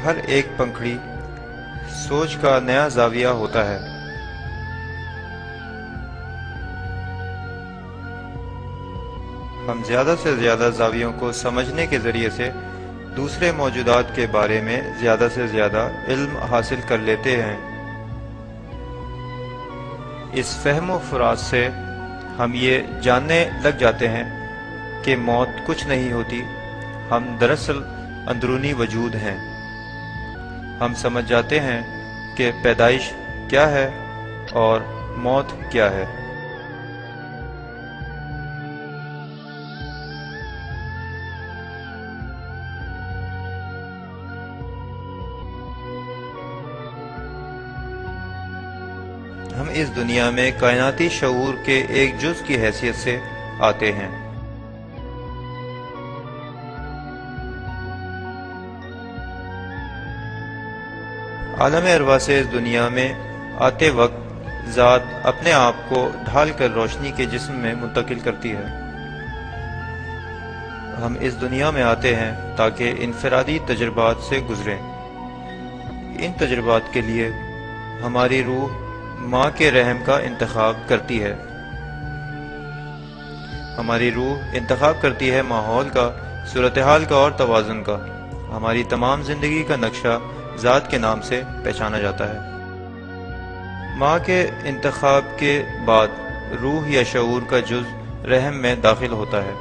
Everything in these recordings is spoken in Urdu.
ہر ایک پنکھڑی سوچ کا نیا زاویہ ہوتا ہے۔ ہم زیادہ سے زیادہ زاویوں کو سمجھنے کے ذریعے سے دوسرے موجودات کے بارے میں زیادہ سے زیادہ علم حاصل کر لیتے ہیں۔ اس فہم و فراز سے ہم یہ جاننے لگ جاتے ہیں کہ موت کچھ نہیں ہوتی، ہم دراصل اندرونی وجود ہیں۔ ہم سمجھ جاتے ہیں کہ پیدائش کیا ہے اور موت کیا ہے۔ ہم اس دنیا میں کائناتی شعور کے ایک جز کی حیثیت سے آتے ہیں۔ عالم ارواح سے اس دنیا میں آتے وقت ذات اپنے آپ کو ڈھال کر روشنی کے جسم میں منتقل کرتی ہے۔ ہم اس دنیا میں آتے ہیں تاکہ انفرادی تجربات سے گزریں۔ ان تجربات کے لیے ہماری روح ماں کے رحم کا انتخاب کرتی ہے۔ ہماری روح انتخاب کرتی ہے ماحول کا، صورتحال کا اور توازن کا۔ ہماری تمام زندگی کا نقشہ ذات کے نام سے پہچانا جاتا ہے۔ ماں کے انتخاب کے بعد روح یا شعور کا جز رحم میں داخل ہوتا ہے۔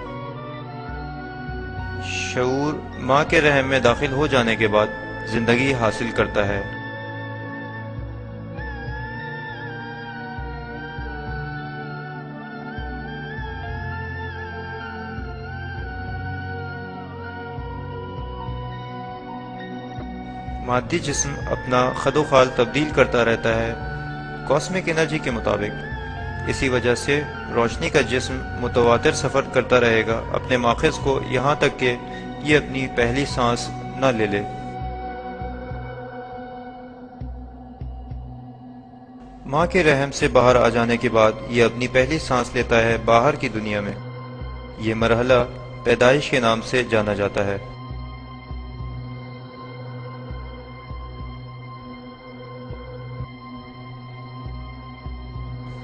شعور ماں کے رحم میں داخل ہو جانے کے بعد زندگی حاصل کرتا ہے۔ مادی جسم اپنا خد و خال تبدیل کرتا رہتا ہے کاسمک انرجی کے مطابق۔ اسی وجہ سے روشنی کا جسم متواتر سفر کرتا رہے گا اپنے ماخذ کو، یہاں تک کہ یہ اپنی پہلی سانس نہ لے لے۔ ماں کے رحم سے باہر آ جانے کے بعد یہ اپنی پہلی سانس لیتا ہے باہر کی دنیا میں۔ یہ مرحلہ پیدائش کے نام سے جانا جاتا ہے۔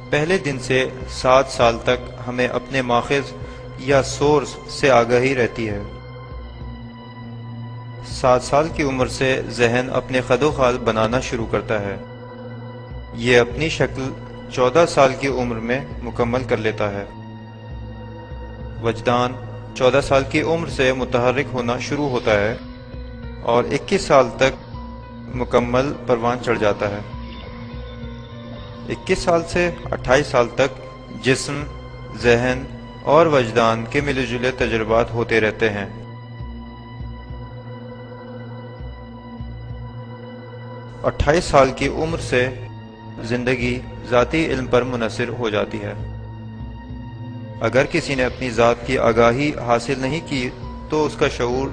پہلے دن سے 7 سال تک ہمیں اپنے ماخذ یا سورس سے آگاہی رہتی ہے۔ 7 سال کی عمر سے ذہن اپنے خد و خال بنانا شروع کرتا ہے۔ یہ اپنی شکل 14 سال کی عمر میں مکمل کر لیتا ہے۔ وجدان 14 سال کی عمر سے متحرک ہونا شروع ہوتا ہے اور 21 سال تک مکمل پروان چڑھ جاتا ہے۔ 21 سال سے 28 سال تک جسم، ذہن اور وجدان کے ملے جلے تجربات ہوتے رہتے ہیں۔ 28 سال کی عمر سے زندگی ذاتی علم پر منحصر ہو جاتی ہے۔ اگر کسی نے اپنی ذات کی آگاہی حاصل نہیں کی تو اس کا شعور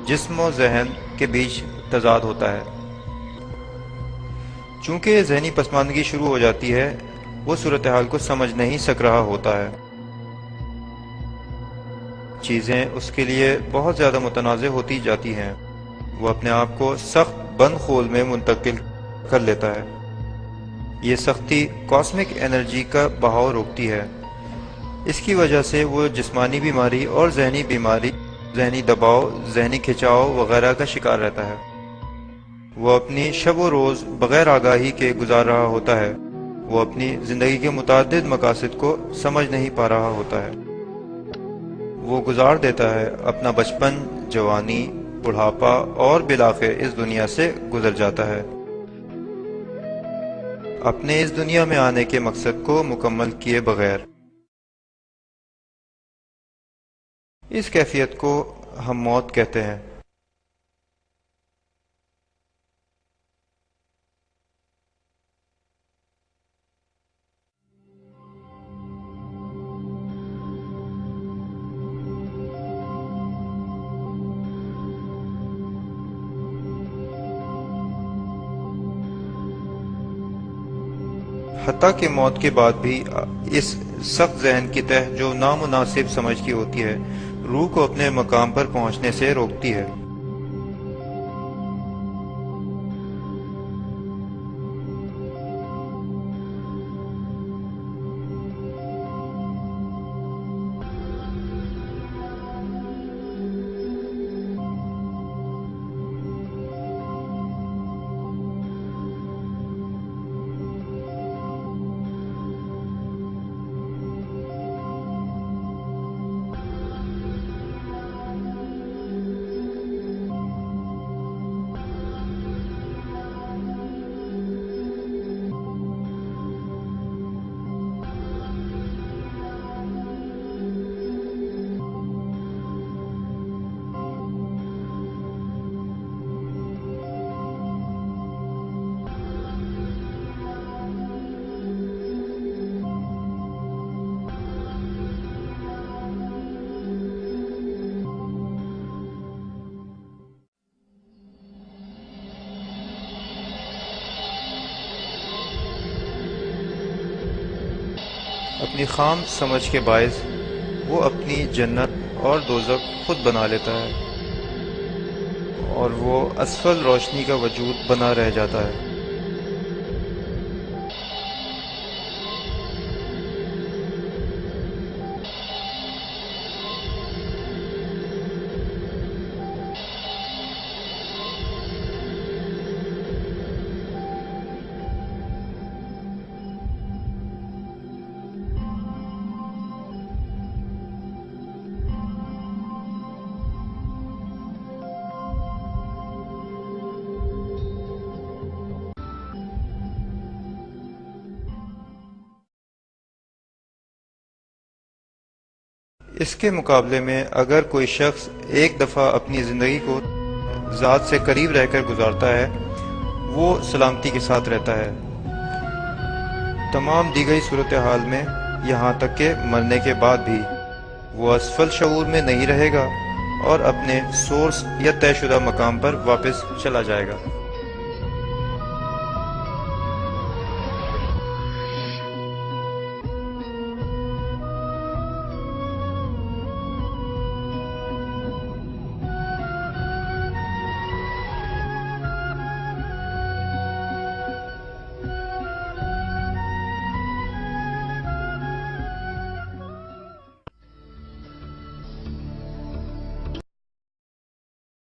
جسم و ذہن کے بیچ تضاد ہوتا ہے۔ چونکہ ذہنی پسماندگی شروع ہو جاتی ہے، وہ صورتحال کو سمجھ نہیں سک رہا ہوتا ہے۔ چیزیں اس کے لیے بہت زیادہ متنازع ہوتی جاتی ہیں۔ وہ اپنے آپ کو سخت بند خول میں منتقل کر لیتا ہے۔ یہ سختی کاسمک انرجی کا بہاؤ روکتی ہے۔ اس کی وجہ سے وہ جسمانی بیماری اور ذہنی بیماری، ذہنی دباؤ، ذہنی کھنچاؤ وغیرہ کا شکار رہتا ہے۔ وہ اپنی شب و روز بغیر آگاہی کے گزار رہا ہوتا ہے۔ وہ اپنی زندگی کے متعدد مقاصد کو سمجھ نہیں پا رہا ہوتا ہے۔ وہ گزار دیتا ہے اپنا بچپن، جوانی، بڑھاپا اور بالآخر اس دنیا سے گزر جاتا ہے، اپنے اس دنیا میں آنے کے مقصد کو مکمل کیے بغیر۔ اس کیفیت کو ہم موت کہتے ہیں۔ حتیٰ کہ موت کے بعد بھی اس سخت ذہن کی تہ جو نامناسب سمجھ کی ہوتی ہے، روح کو اپنے مقام پر پہنچنے سے روکتی ہے۔ اپنی خام سمجھ کے باعث وہ اپنی جنت اور دوزخ خود بنا لیتا ہے اور وہ اسفل روشنی کا وجود بنا رہ جاتا ہے۔ اس کے مقابلے میں اگر کوئی شخص ایک دفعہ اپنی زندگی کو ذات سے قریب رہ کر گزارتا ہے، وہ سلامتی کے ساتھ رہتا ہے تمام دی گئی صورتحال میں، یہاں تک کہ مرنے کے بعد بھی وہ اسفل شعور میں نہیں رہے گا اور اپنے سورس یا طے شدہ مقام پر واپس چلا جائے گا۔